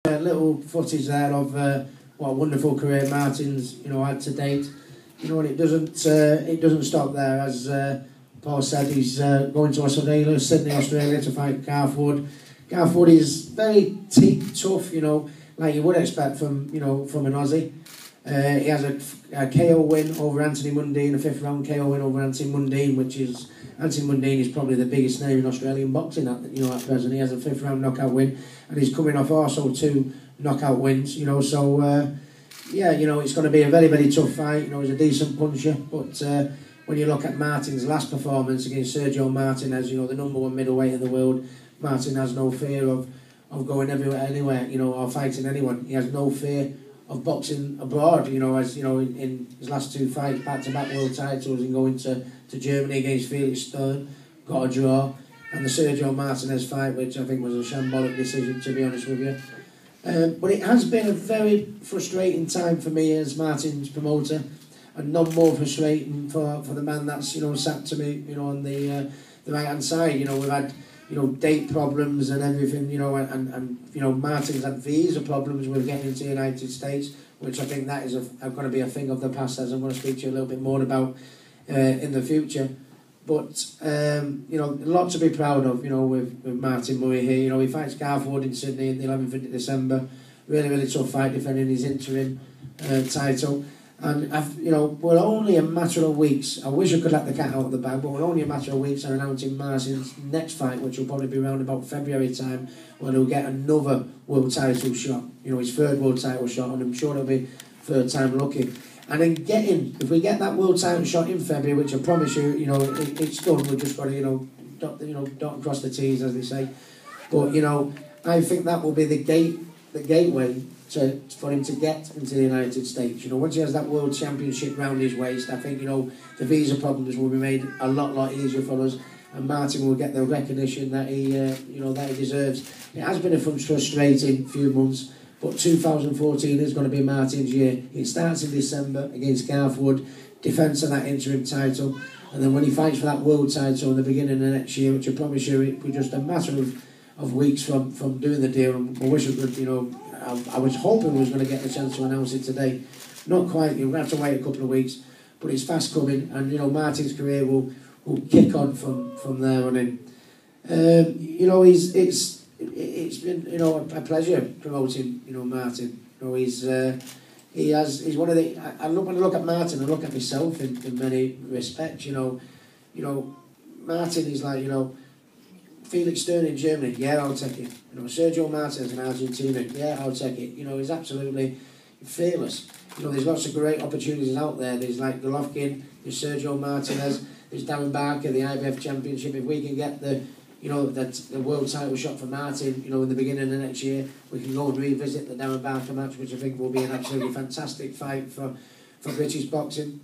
Little footage there of what a wonderful career Martin's had to date. And it doesn't stop there. As Paul said, he's going to Australia, Sydney, Australia, to fight Garth Wood. Garth Wood is very tough, like you would expect from from an Aussie. He has a KO win over Anthony Mundine, a 5th round KO win over Anthony Mundine, which is Anthony Mundine is probably the biggest name in Australian boxing at present. He has a 5th round knockout win, and he's coming off also 2 knockout wins. So it's going to be a very, very tough fight. He's a decent puncher, but when you look at Martin's last performance against Sergio Martinez, the #1 middleweight in the world, Martin has no fear of going anywhere, or fighting anyone. He has no fear of boxing abroad, in his last 2 fights, back-to-back world titles, and going to Germany against Felix Stern, got a draw, and the Sergio Martinez fight, which I think was a shambolic decision, to be honest with you. But it has been a very frustrating time for me as Martin's promoter, and none more frustrating for the man that's sat to me on the right hand side. We've had date problems and everything, and Martin's had visa problems with getting into the United States, which I think that is going to be a thing of the past, as I'm going to speak to you a little bit more about in the future. But a lot to be proud of, with Martin Murray here. He fights Garth Wood in Sydney on the 11th of December. Really, really tough fight, defending his interim title. And we're only a matter of weeks. I wish I could let the cat out of the bag, but we're only a matter of weeks on announcing Martin's next fight, which will probably be around about February time, when he'll get another world title shot. His 3rd world title shot, and I'm sure it'll be 3rd time lucky. And then if we get that world title shot in February, which I promise you, it's done. We've just got to, dot across the T's, as they say. But I think that will be the gateway for him to get into the United States. Once he has that world championship round his waist, I think the visa problems will be made a lot easier for us, and Martin will get the recognition that he that he deserves. It has been a frustrating few months, but 2014 is going to be Martin's year. It starts in December against Garth Wood, defence of that interim title, and then when he fights for that world title in the beginning of next year, which I promise you, it will be just a matter of weeks from doing the deal. And I wish I could, I was hoping we was going to get the chance to announce it today. Not quite. We'll have to wait a couple of weeks, but it's fast coming, and Martin's career will kick on from there on in. It's been a pleasure promoting Martin. He's one of the. When I look at Martin, I look at myself in many respects. Martin is like Felix Stern in Germany, yeah, I'll take it. Sergio Martinez in Argentina, yeah, I'll take it. He's absolutely fearless. There's lots of great opportunities out there. There's like Golovkin, there's Sergio Martinez, there's Darren Barker, the IBF Championship. If we can get the world title shot for Martin, in the beginning of next year, we can go and revisit the Darren Barker match, which I think will be an absolutely fantastic fight for British boxing.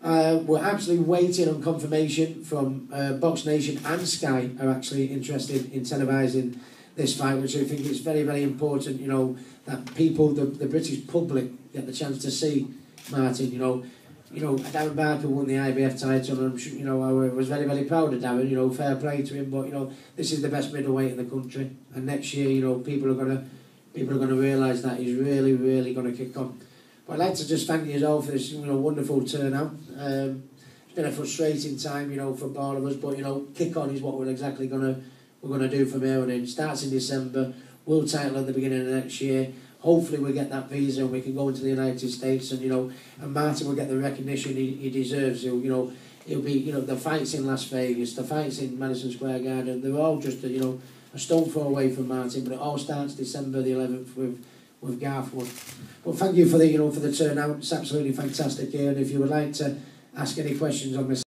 We're absolutely waiting on confirmation from Box Nation, and Sky are actually interested in televising this fight, which I think is very, very important, that people, the British public, get the chance to see Martin. Darren Barker won the IBF title, and I'm sure, I was very, very proud of Darren, fair play to him, but, this is the best middleweight in the country, and next year, people are going to realise that he's really, really going to kick on. But I'd like to just thank you all for this wonderful turnout. It's been a frustrating time, for all of us, but kick on is what we're exactly gonna do from here on in. Starts in December, world title at the beginning of next year. Hopefully we get that visa and we can go into the United States, and and Martin will get the recognition he deserves. He'll be the fights in Las Vegas, the fights in Madison Square Garden. They're all just a stone throw away from Martin, but it all starts December the 11th with Garth Wood. Well, thank you for the for the turnout. It's absolutely fantastic here, and if you would like to ask any questions on this